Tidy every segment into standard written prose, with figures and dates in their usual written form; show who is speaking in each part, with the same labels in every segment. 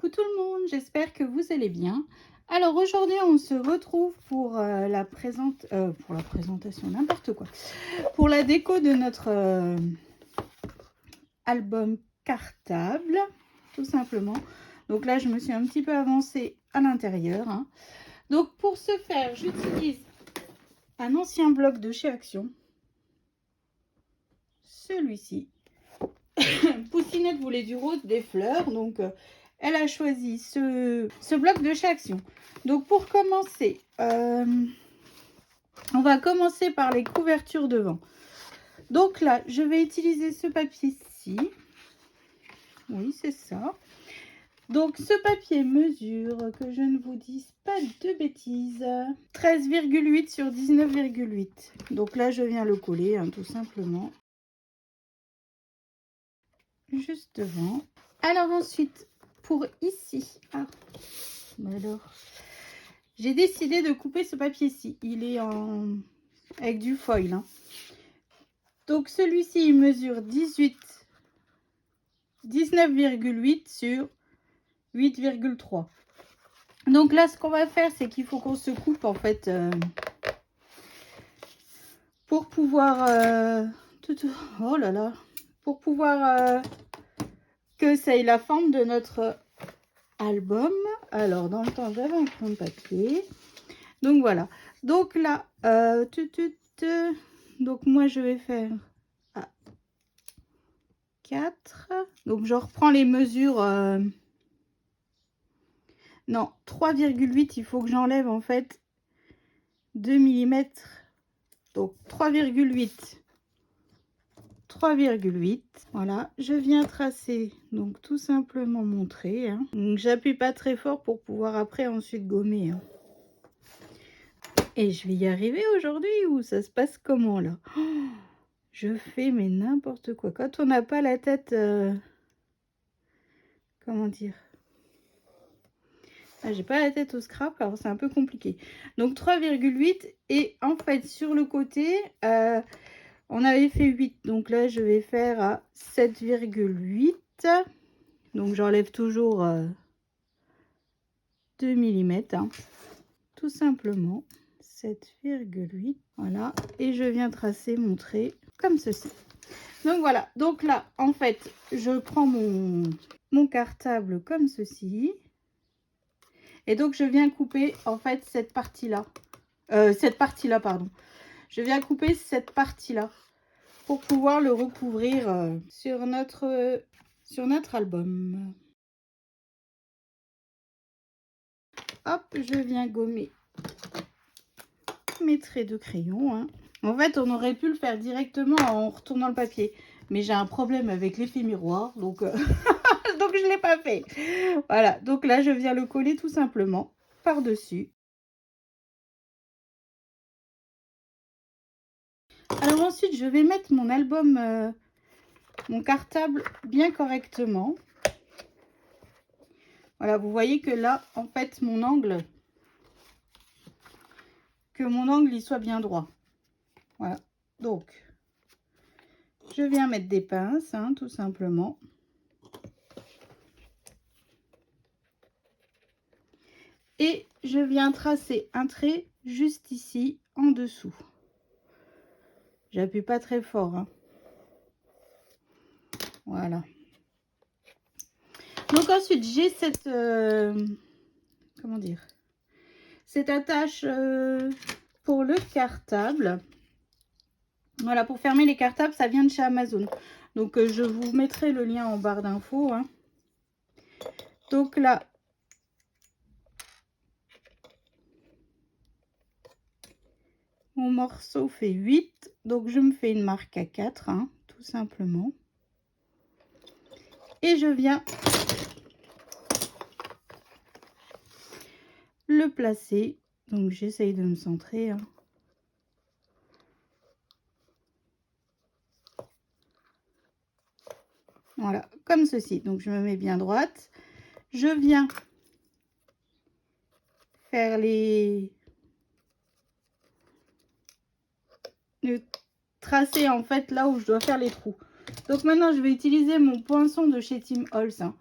Speaker 1: Coucou tout le monde, j'espère que vous allez bien. Alors aujourd'hui on se retrouve pour la présentation, n'importe quoi, pour la déco de notre album cartable, tout simplement. Donc là je me suis un petit peu avancée à l'intérieur, hein. Donc pour ce faire, j'utilise un ancien bloc de chez Action, celui-ci. Poussinette voulait du rose, des fleurs, donc elle a choisi ce bloc de chez Action. Donc pour commencer, on va commencer par les couvertures devant. Donc là, je vais utiliser ce papier-ci. Oui, c'est ça. Donc ce papier mesure, que je ne vous dise pas de bêtises, 13,8 sur 19,8. Donc là, je viens le coller, hein, tout simplement. Juste devant. Alors ensuite, pour ici, alors, j'ai décidé de couper ce papier-ci. Il est avec du foil, hein. Donc celui-ci, il mesure 19,8 sur 8,3. Donc là, ce qu'on va faire, c'est qu'il faut qu'on se coupe, en fait, pour pouvoir... oh là là, pour pouvoir que ça ait la forme de notre album. Alors, dans le temps, j'avais un crayon de papier. Donc, voilà. Donc là, donc moi, je vais faire 4. Donc, je reprends les mesures. Non, 3,8. Il faut que j'enlève, en fait, 2 mm. Donc, 3,8. 3,8. Voilà, je viens tracer, donc tout simplement mon trait, hein. Donc j'appuie pas très fort pour pouvoir après ensuite gommer, hein. Et je vais y arriver aujourd'hui ou ça se passe comment là? Oh, je fais mais n'importe quoi. Quand on n'a pas la tête, comment dire? Ah, j'ai pas la tête au scrap, alors c'est un peu compliqué. Donc 3,8 et en fait sur le côté, on avait fait 8. Donc là je vais faire à 7,8. Donc j'enlève toujours 2 mm, hein, tout simplement. 7,8. Voilà. Et je viens tracer mon trait comme ceci. Donc voilà. Donc là, en fait, je prends mon cartable comme ceci. Et donc je viens couper en fait cette partie-là. Pardon. Je viens couper cette partie-là pour pouvoir le recouvrir sur notre album. Hop, je viens gommer mes traits de crayon, hein. En fait, on aurait pu le faire directement en retournant le papier. Mais j'ai un problème avec l'effet miroir, donc, donc je ne l'ai pas fait. Voilà, donc là, je viens le coller tout simplement par-dessus. Alors ensuite, je vais mettre mon album, mon cartable bien correctement. Voilà, vous voyez que là, en fait, mon angle il soit bien droit. Voilà, donc je viens mettre des pinces, hein, tout simplement. Et je viens tracer un trait juste ici en dessous. J'appuie pas très fort, hein. Voilà. Donc ensuite j'ai cette comment dire, cette attache pour le cartable. Voilà, pour fermer les cartables, ça vient de chez Amazon. Donc je vous mettrai le lien en barre d'infos, hein. Donc là, mon morceau fait 8. Donc je me fais une marque à 4, hein, tout simplement. Et je viens le placer. Donc j'essaye de me centrer, hein. Voilà, comme ceci. Donc je me mets bien droite. Je viens faire le tracer en fait là où je dois faire les trous. Donc maintenant je vais utiliser mon poinçon de chez Tim Holtz, hein.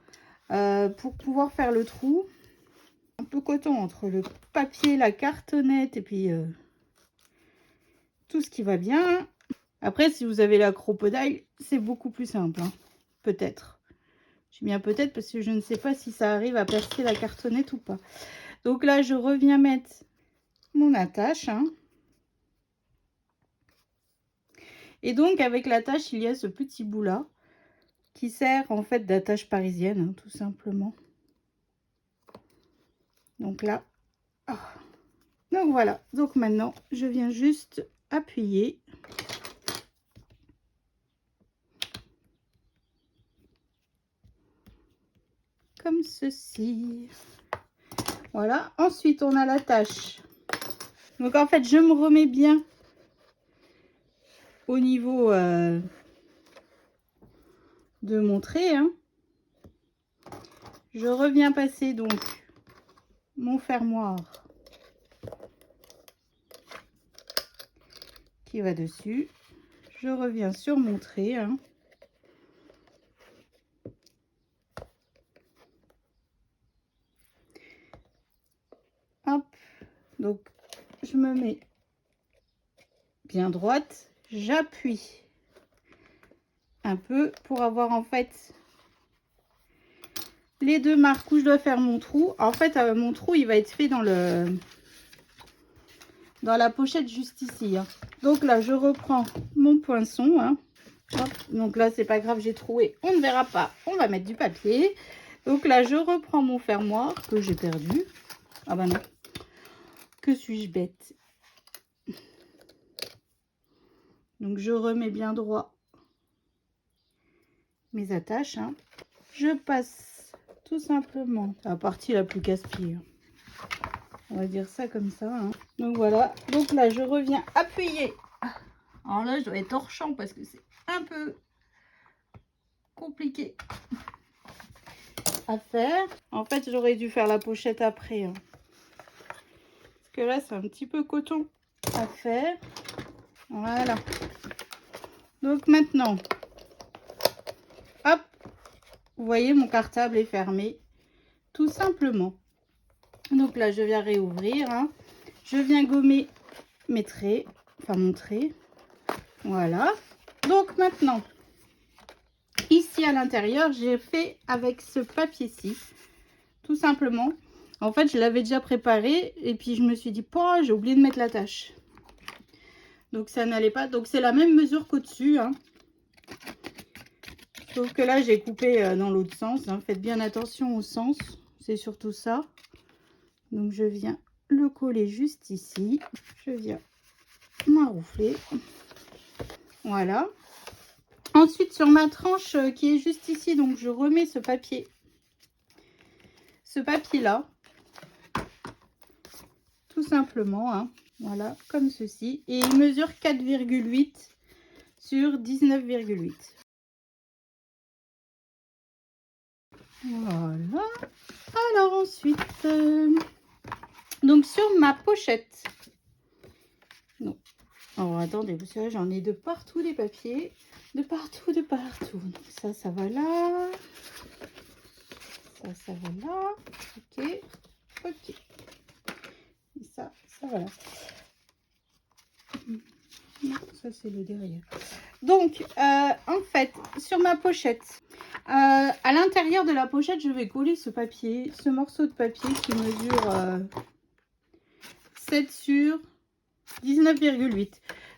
Speaker 1: pour pouvoir faire le trou. Un peu coton entre le papier, la cartonnette et puis tout ce qui va bien. Après, si vous avez la crocodile, c'est beaucoup plus simple, hein. Peut-être. J'ai bien peut-être parce que je ne sais pas si ça arrive à percer la cartonnette ou pas. Donc là, je reviens mettre mon attache, hein. Et donc, avec l'attache, il y a ce petit bout là qui sert en fait d'attache parisienne, hein, tout simplement. Donc là, ah. Donc voilà. Donc maintenant, je viens juste appuyer. Comme ceci. Voilà. Ensuite, on a l'attache. Donc en fait, je me remets bien au niveau de mon trait, hein. Je reviens passer donc mon fermoir qui va dessus. Je reviens sur mon trait, hein. Hop. Donc je me mets bien droite, j'appuie un peu pour avoir en fait les deux marques où je dois faire mon trou. En fait, mon trou, il va être fait dans la pochette juste ici, hein. Donc là, je reprends mon poinçon, hein. Hop. Donc là, c'est pas grave, j'ai troué. On ne verra pas. On va mettre du papier. Donc là, je reprends mon fermoir que j'ai perdu. Ah bah non. Que suis-je bête. Donc je remets bien droit mes attaches, hein. Je passe tout simplement la partie la plus casse-pied. On va dire ça comme ça, hein. Donc voilà. Donc là, je reviens appuyer. Alors là, je dois être hors champ parce que c'est un peu compliqué à faire. En fait, j'aurais dû faire la pochette après, hein. Parce que là, c'est un petit peu coton à faire. Voilà. Donc maintenant, hop, vous voyez, mon cartable est fermé, tout simplement. Donc là, je viens réouvrir, hein. Je viens gommer mes traits, enfin mon trait. Voilà. Donc maintenant, ici à l'intérieur, j'ai fait avec ce papier-ci, tout simplement. En fait, je l'avais déjà préparé et puis je me suis dit, oh, j'ai oublié de mettre l'attache. Donc ça n'allait pas. Donc c'est la même mesure qu'au-dessus, hein. Sauf que là, j'ai coupé dans l'autre sens, hein. Faites bien attention au sens, c'est surtout ça. Donc je viens le coller juste ici. Je viens m'enroufler. Voilà. Ensuite, sur ma tranche qui est juste ici, donc je remets ce papier. Ce papier-là. Tout simplement, hein. Voilà, comme ceci. Et il mesure 4,8 sur 19,8. Voilà. Alors ensuite, donc sur ma pochette. Non. Alors attendez, parce que là j'en ai de partout des papiers. De partout, de partout. Donc ça va là. Ça va là. Ok. Ok. Et ça va là. Non, ça c'est le derrière. Donc, en fait, sur ma pochette, à l'intérieur de la pochette, je vais coller ce papier, ce morceau de papier qui mesure 7 sur 19,8.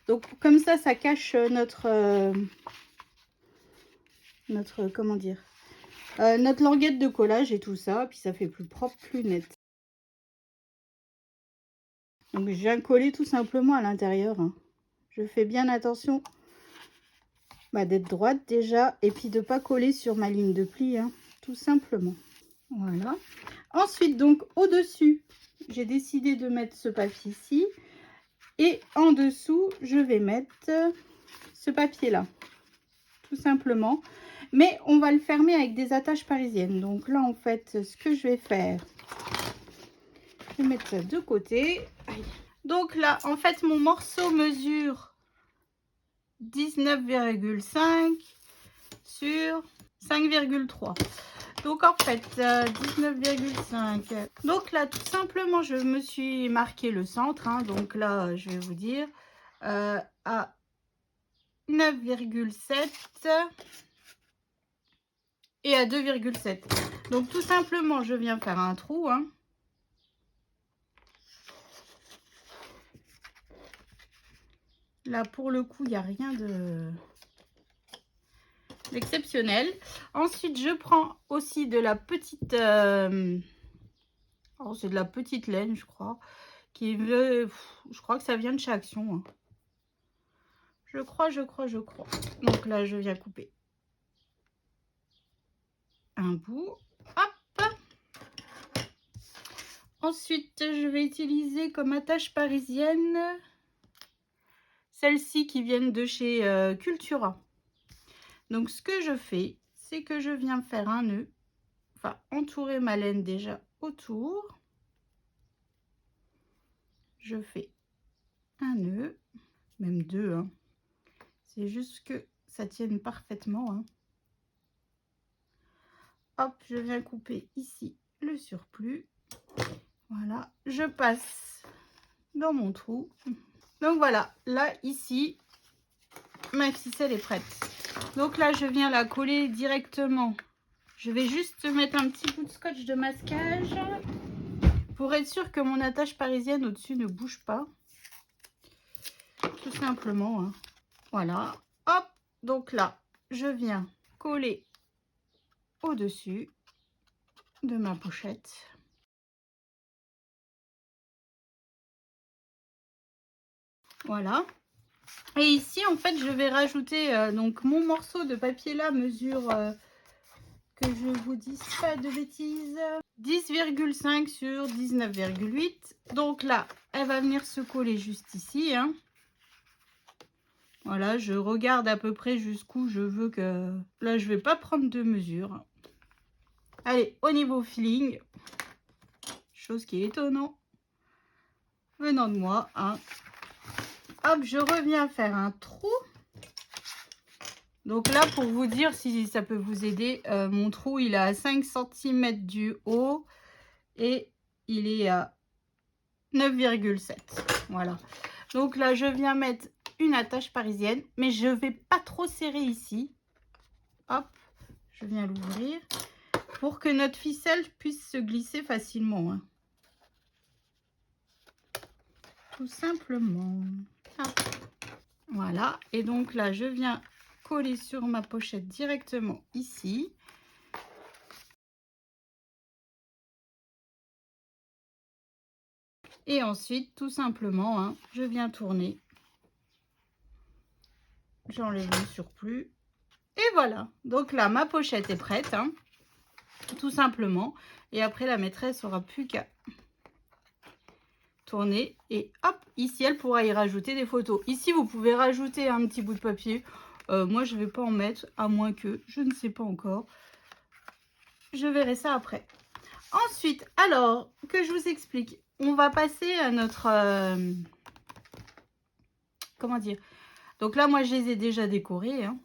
Speaker 1: Donc, comme ça cache notre comment dire, notre languette de collage et tout ça. Puis ça fait plus propre, plus net. Donc, je viens coller tout simplement à l'intérieur, hein. Je fais bien attention d'être droite déjà et puis de pas coller sur ma ligne de pli, hein, tout simplement. Voilà. Ensuite, donc au dessus, j'ai décidé de mettre ce papier ici et en dessous je vais mettre ce papier là, tout simplement. Mais on va le fermer avec des attaches parisiennes. Donc là, en fait, ce que je vais faire, je vais mettre ça de côté. Donc là, en fait, mon morceau mesure 19,5 sur 5,3. Donc en fait, 19,5. Donc là, tout simplement, je me suis marqué le centre. Hein, donc là, je vais vous dire, à 9,7 et à 2,7. Donc tout simplement, je viens faire un trou. Hein. Là, pour le coup, il n'y a rien d'exceptionnel. Ensuite, je prends aussi de la petite... oh, c'est de la petite laine, je crois. Je crois que ça vient de chez Action. Hein. Je crois. Donc là, je viens couper un bout. Hop. Ensuite, je vais utiliser comme attache parisienne celles-ci qui viennent de chez Cultura. Donc, ce que je fais, c'est que je viens faire un nœud. Enfin, entourer ma laine déjà autour. Je fais un nœud, même deux. Hein. C'est juste que ça tienne parfaitement. Hein. Hop, je viens couper ici le surplus. Voilà, je passe dans mon trou. Donc voilà, là, ici, ma ficelle est prête. Donc là, je viens la coller directement. Je vais juste mettre un petit bout de scotch de masquage pour être sûr que mon attache parisienne au-dessus ne bouge pas. Tout simplement. Hein. Voilà. Hop, donc là, je viens coller au-dessus de ma pochette. Voilà. Et ici, en fait, je vais rajouter donc mon morceau de papier là mesure, que je vous dise pas de bêtises, 10,5 sur 19,8. Donc là, elle va venir se coller juste ici. Hein. Voilà, je regarde à peu près jusqu'où je veux que... Là, je vais pas prendre de mesure. Allez, au niveau feeling, chose qui est étonnant venant de moi. Hein. Hop, je reviens faire un trou. Donc là, pour vous dire si ça peut vous aider, mon trou, il est à 5 cm du haut et il est à 9,7. Voilà. Donc là, je viens mettre une attache parisienne, mais je ne vais pas trop serrer ici. Hop, je viens l'ouvrir pour que notre ficelle puisse se glisser facilement. Hein. Tout simplement. Hop. Voilà. Et donc là, je viens coller sur ma pochette directement ici. Et ensuite, tout simplement, hein, je viens tourner. J'enlève le surplus. Et voilà. Donc là, ma pochette est prête. Hein, tout simplement. Et après, la maîtresse n'aura plus qu'à tourner. Et hop, ici, elle pourra y rajouter des photos. Ici, vous pouvez rajouter un petit bout de papier. Moi, je ne vais pas en mettre, à moins que je ne sais pas encore. Je verrai ça après. Ensuite, alors, que je vous explique. On va passer à notre... comment dire? Donc là, moi, je les ai déjà décorés. Hein.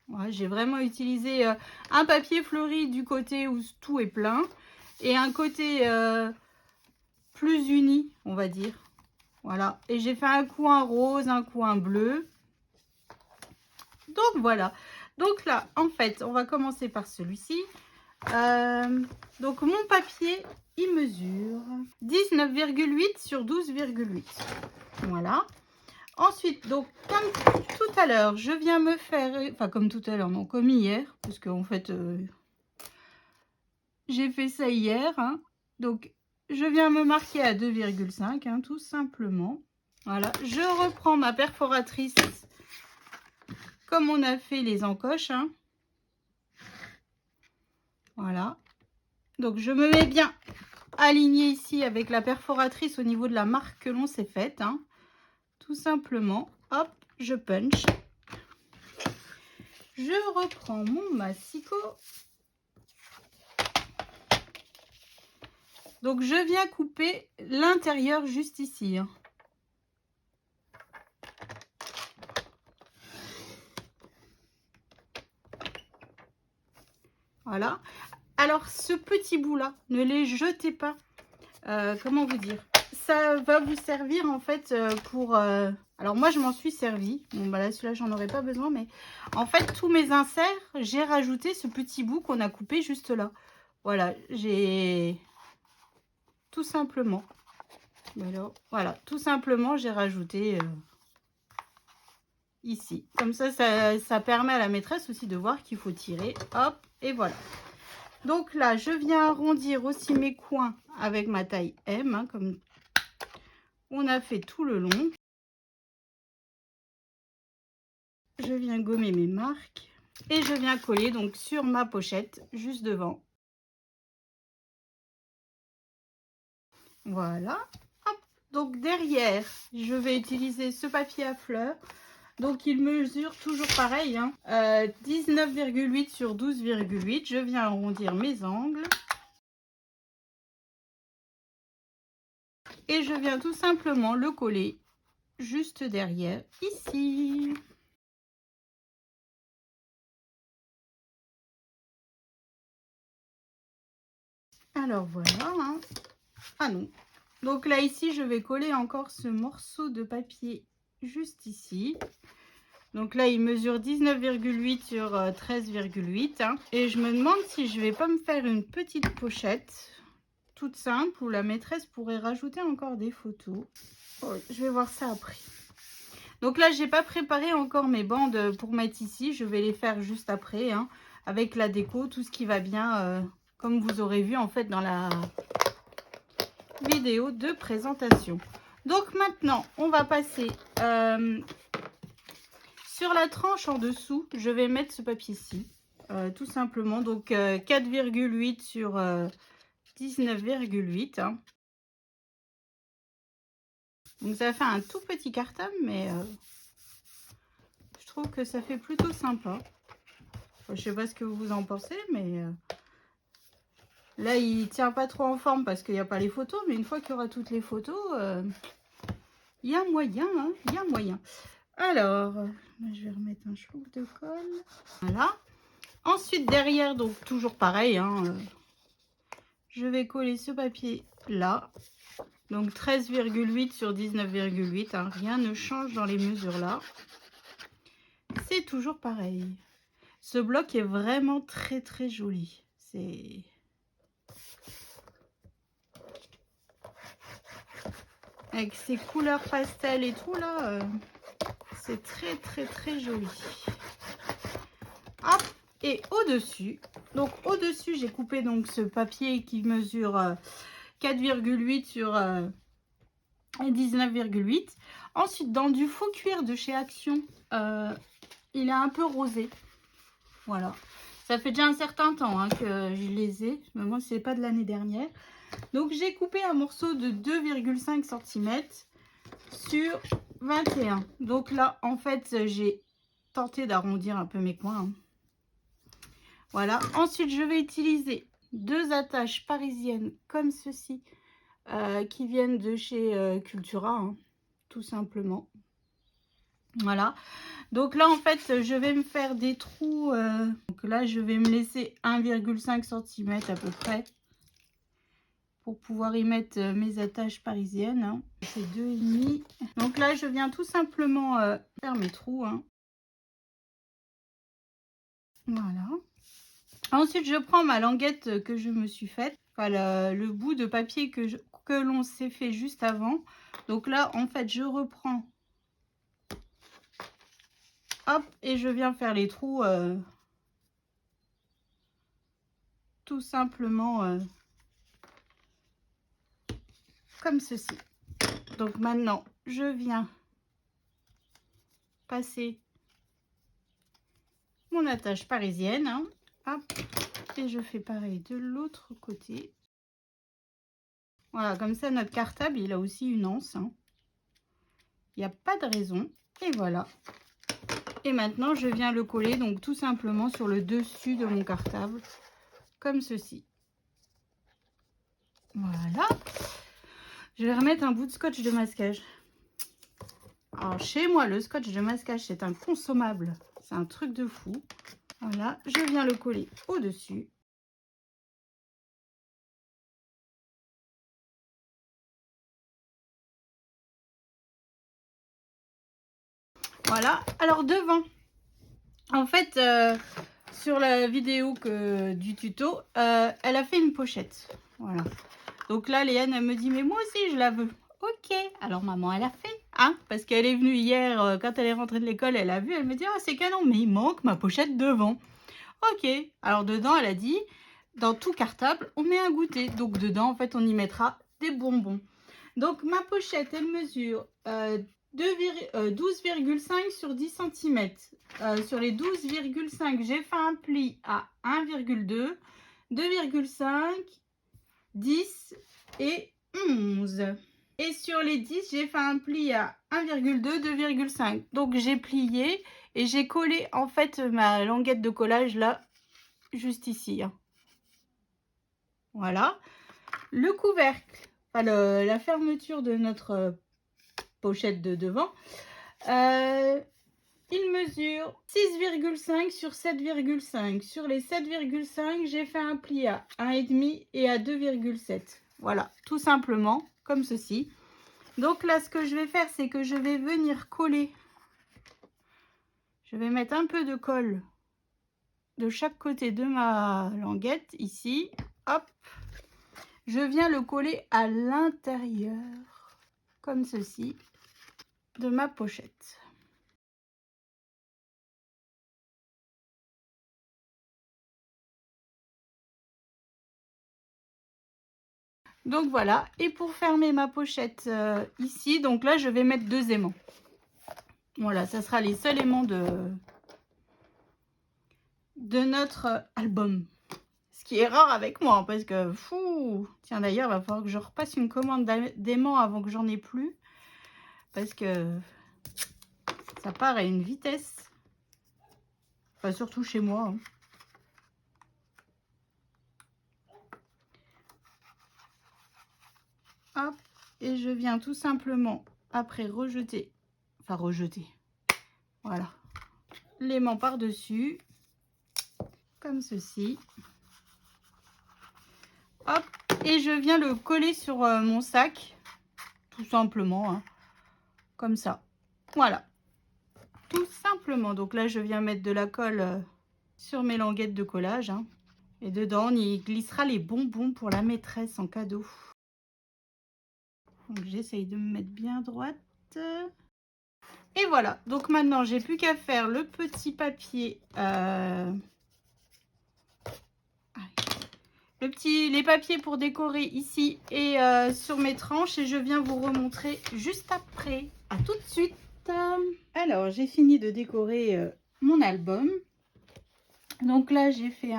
Speaker 1: Ouais, j'ai vraiment utilisé un papier fleuri du côté où tout est plein. Et un côté plus uni, on va dire. Voilà. Et j'ai fait un coin rose, un coin bleu. Donc, voilà. Donc là, en fait, on va commencer par celui-ci. Donc, mon papier, il mesure 19,8 sur 12,8. Voilà. Ensuite, donc, comme tout à l'heure, je viens me faire... Enfin, comme tout à l'heure, non, comme hier. Parce qu'en fait, j'ai fait ça hier. Hein. Donc, je viens me marquer à 2,5, hein, tout simplement. Voilà. Je reprends ma perforatrice comme on a fait les encoches. Hein. Voilà. Donc, je me mets bien alignée ici avec la perforatrice au niveau de la marque que l'on s'est faite. Hein. Tout simplement. Hop, je punch. Je reprends mon massicot. Donc, je viens couper l'intérieur juste ici. Hein. Voilà. Alors, ce petit bout-là, ne les jetez pas. Comment vous dire? Ça va vous servir en fait pour... Alors moi, je m'en suis servi. Bon, bah là, celui-là, j'en aurais pas besoin. Mais en fait, tous mes inserts, j'ai rajouté ce petit bout qu'on a coupé juste là. Voilà, j'ai... Tout simplement. Alors, voilà, tout simplement, j'ai rajouté... ici. Comme ça permet à la maîtresse aussi de voir qu'il faut tirer. Hop, et voilà. Donc là, je viens arrondir aussi mes coins avec ma taille M, hein, comme on a fait tout le long. Je viens gommer mes marques et je viens coller donc sur ma pochette juste devant. Voilà. Hop. Donc derrière, je vais utiliser ce papier à fleurs. Donc il mesure toujours pareil, hein, 19,8 sur 12,8. Je viens arrondir mes angles. Et je viens tout simplement le coller juste derrière, ici. Alors voilà, hein. Ah non. Donc là, ici, je vais coller encore ce morceau de papier juste ici. Donc là, il mesure 19,8 sur 13,8. Hein. Et je me demande si je vais pas me faire une petite pochette toute simple où la maîtresse pourrait rajouter encore des photos. Oh, je vais voir ça après. Donc là, j'ai pas préparé encore mes bandes pour mettre ici. Je vais les faire juste après, hein, avec la déco, tout ce qui va bien, comme vous aurez vu en fait dans la vidéo de présentation. Donc maintenant, on va passer sur la tranche en dessous. Je vais mettre ce papier-ci, tout simplement. Donc 4,8 sur 19,8. Hein. Donc ça fait un tout petit cartable, mais je trouve que ça fait plutôt sympa. Je sais pas ce que vous en pensez, mais là il tient pas trop en forme parce qu'il n'y a pas les photos, mais une fois qu'il y aura toutes les photos, il y a moyen, hein, il y a moyen. Alors, je vais remettre un chouc de colle. Voilà. Ensuite derrière, donc toujours pareil, hein, je vais coller ce papier là. Donc 13,8 sur 19,8, hein, rien ne change dans les mesures là. C'est toujours pareil. Ce bloc est vraiment très très joli. C'est... Avec ces couleurs pastel et tout là, c'est très très très joli. Hop, et au-dessus, donc au-dessus j'ai coupé donc ce papier qui mesure 4,8 sur 19,8. Ensuite dans du faux cuir de chez Action, il est un peu rosé. Voilà, ça fait déjà un certain temps hein, que je les ai, mais moi c'est pas de l'année dernière. Donc j'ai coupé un morceau de 2,5 cm sur 21. Donc là en fait j'ai tenté d'arrondir un peu mes coins. Hein. Voilà. Ensuite je vais utiliser deux attaches parisiennes comme ceci qui viennent de chez Cultura, hein, tout simplement. Voilà. Donc là en fait je vais me faire des trous. Donc là je vais me laisser 1,5 cm à peu près. Pour pouvoir y mettre mes attaches parisiennes. Hein. C'est 2,5. Donc là, je viens tout simplement faire mes trous. Hein. Voilà. Ensuite, je prends ma languette que je me suis faite. Enfin, le bout de papier que l'on s'est fait juste avant. Donc là, en fait, je reprends. Hop, et je viens faire les trous tout simplement comme ceci. Donc maintenant, je viens passer mon attache parisienne. Hein. Hop, et je fais pareil de l'autre côté. Voilà, comme ça, notre cartable, il a aussi une anse. Hein. Il n'y a pas de raison. Et voilà. Et maintenant, je viens le coller, donc tout simplement sur le dessus de mon cartable, comme ceci. Voilà. Je vais remettre un bout de scotch de masquage. Alors, chez moi, le scotch de masquage, c'est inconsommable. C'est un truc de fou. Voilà, je viens le coller au-dessus. Voilà. Alors devant, en fait, sur la vidéo du tuto, elle a fait une pochette. Voilà. Donc là, Léane, elle me dit, mais moi aussi, je la veux. Ok. Alors maman, elle a fait, hein, parce qu'elle est venue hier, quand elle est rentrée de l'école, elle a vu, elle me dit, ah, c'est canon, mais il manque ma pochette devant. Ok. Alors dedans, elle a dit, dans tout cartable, on met un goûter. Donc dedans, en fait, on y mettra des bonbons. Donc ma pochette, elle mesure 12,5 sur 10 cm. Sur les 12,5, j'ai fait un pli à 1,2, 2,5, 10 et 11. Et sur les 10, j'ai fait un pli à 1,2, 2,5. Donc j'ai plié et j'ai collé en fait ma languette de collage là, juste ici. Hein. Voilà. Le couvercle, enfin la fermeture de notre pochette de devant, il mesure 6,5 sur 7,5. Sur les 7,5, j'ai fait un pli à 1,5 et à 2,7. Voilà, tout simplement, comme ceci. Donc là, ce que je vais faire, c'est que je vais venir coller. Je vais mettre un peu de colle de chaque côté de ma languette, ici. Hop. Je viens le coller à l'intérieur, comme ceci, de ma pochette. Donc voilà, et pour fermer ma pochette ici, donc là je vais mettre 2 aimants. Voilà, ça sera les seuls aimants de notre album. Ce qui est rare avec moi, hein, parce que fou. Tiens d'ailleurs, il va falloir que je repasse une commande d'aimants avant que j'en ai plus. Parce que ça part à une vitesse. Enfin, surtout chez moi. Hein. Hop, et je viens tout simplement après rejeter, voilà, l'aimant par-dessus, comme ceci. Hop, et je viens le coller sur mon sac, tout simplement, hein, comme ça. Voilà, tout simplement. Donc là, je viens mettre de la colle sur mes languettes de collage. Hein, et dedans, on y glissera les bonbons pour la maîtresse en cadeau. Donc j'essaye de me mettre bien droite. Et voilà, donc maintenant j'ai plus qu'à faire le petit papier, les papiers pour décorer ici et sur mes tranches, et je viens vous remontrer juste après. À tout de suite. Alors j'ai fini de décorer mon album. Donc là j'ai fait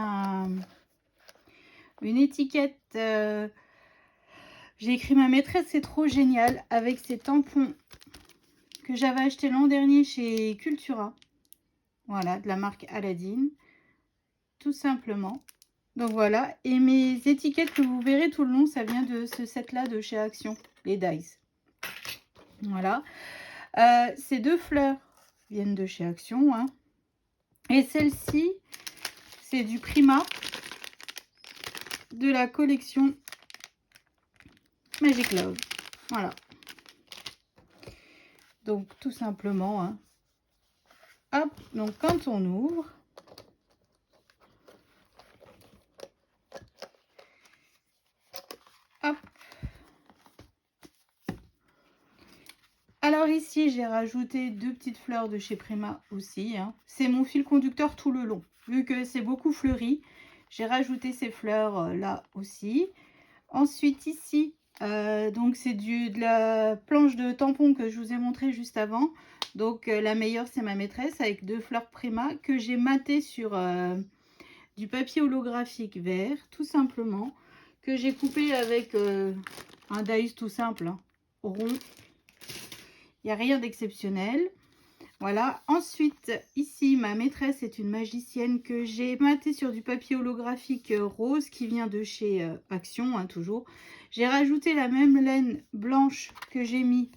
Speaker 1: une étiquette. J'ai écrit ma maîtresse, c'est trop génial, avec ces tampons que j'avais acheté l'an dernier chez Cultura. Voilà, de la marque Aladdin. Tout simplement. Donc voilà, et mes étiquettes que vous verrez tout le long, ça vient de ce set là de chez Action, les dies. Voilà, ces 2 fleurs viennent de chez Action, hein. Et celle-ci, c'est du Prima, de la collection Magic Love. Voilà, donc tout simplement, hein. Hop, donc quand on ouvre, hop. Alors ici, j'ai rajouté 2 petites fleurs de chez Prima aussi. Hein. C'est mon fil conducteur tout le long. Vu que c'est beaucoup fleuri, j'ai rajouté ces fleurs là aussi. Ensuite ici, donc c'est de la planche de tampon que je vous ai montré juste avant. Donc la meilleure, c'est ma maîtresse avec 2 fleurs Prima que j'ai maté sur du papier holographique vert, tout simplement. Que j'ai coupé avec un dies tout simple, hein, rond. Il n'y a rien d'exceptionnel. Voilà. Ensuite, ici, ma maîtresse est une magicienne que j'ai maté sur du papier holographique rose qui vient de chez Action, hein, toujours. J'ai rajouté la même laine blanche que j'ai mis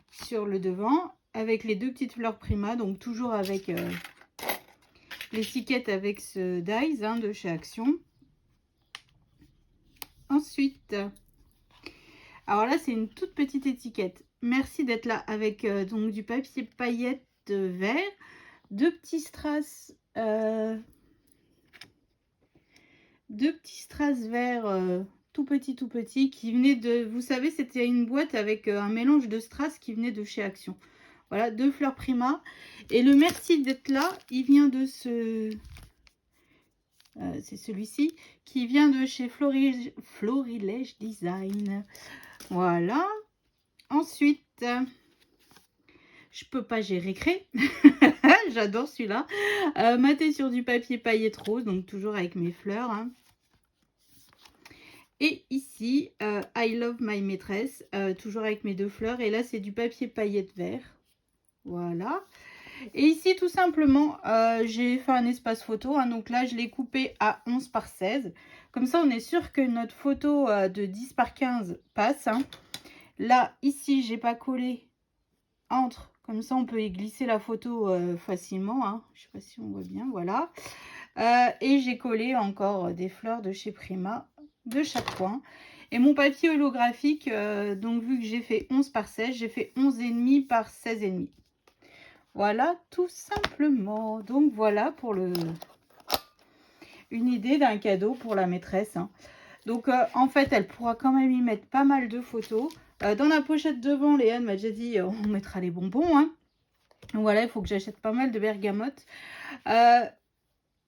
Speaker 1: sur le devant avec les 2 petites fleurs Prima. Donc, toujours avec l'étiquette avec ce dies, hein, de chez Action. Ensuite, alors là, c'est une toute petite étiquette. merci d'être là avec donc du papier paillettes vert, deux petits strass verts tout petits qui venaient de, vous savez, c'était une boîte avec un mélange de strass qui venait de chez Action. Voilà, deux fleurs Prima. Et le merci d'être là, il vient de ce... c'est celui-ci qui vient de chez Florilège Design. Voilà. Ensuite, je peux pas gérer cré. J'adore celui-là. Maté sur du papier paillette rose, donc toujours avec mes fleurs. Hein. Et ici, I Love My Maîtresse, toujours avec mes deux fleurs. Et là, c'est du papier paillette vert. Voilà. Et ici, tout simplement, j'ai fait un espace photo. Hein, donc là, je l'ai coupé à 11 par 16. Comme ça, on est sûr que notre photo de 10 par 15 passe. Hein. Là, ici, j'ai pas collé entre. Comme ça, on peut y glisser la photo facilement. Hein. Je sais pas si on voit bien. Voilà. Et j'ai collé encore des fleurs de chez Prima de chaque coin. Et mon papier holographique, donc vu que j'ai fait 11 par 16, j'ai fait 11,5 par 16,5. Voilà, tout simplement. Donc voilà pour une idée d'un cadeau pour la maîtresse. Hein. Donc en fait, elle pourra quand même y mettre pas mal de photos. Dans la pochette devant, Léane m'a déjà dit on mettra les bonbons. Hein. Voilà, il faut que j'achète pas mal de bergamote.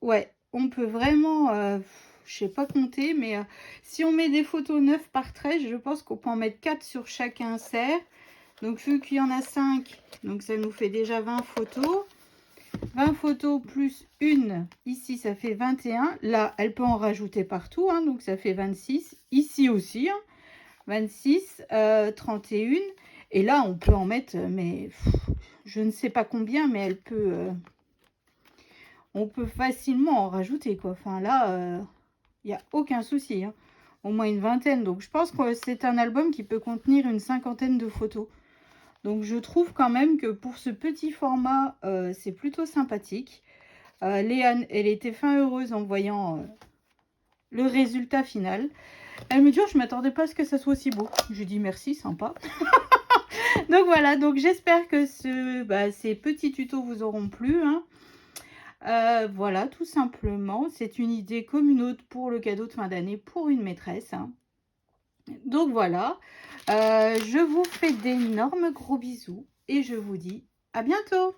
Speaker 1: Ouais, on peut vraiment, je sais pas compter, mais si on met des photos 9 par 13, je pense qu'on peut en mettre 4 sur chaque insert. Donc vu qu'il y en a 5, donc ça nous fait déjà 20 photos. 20 photos plus une, ici ça fait 21. Là, elle peut en rajouter partout, hein, donc ça fait 26. Ici aussi, hein, 26, 31. Et là, on peut en mettre, mais je ne sais pas combien, mais elle peut... on peut facilement en rajouter, quoi. Enfin, là, il n'y a aucun souci. Hein. Au moins une vingtaine. Donc, je pense que c'est un album qui peut contenir une cinquantaine de photos. Donc, je trouve quand même que pour ce petit format, c'est plutôt sympathique. Léane, elle était fin heureuse en voyant le résultat final. Elle me dit, oh, je ne m'attendais pas à ce que ça soit aussi beau. Je lui dis merci, sympa. Donc, voilà. Donc, j'espère que ces petits tutos vous auront plu. Hein. Voilà, tout simplement. C'est une idée comme une autre pour le cadeau de fin d'année pour une maîtresse. Hein. Donc voilà, je vous fais d'énormes gros bisous et je vous dis à bientôt.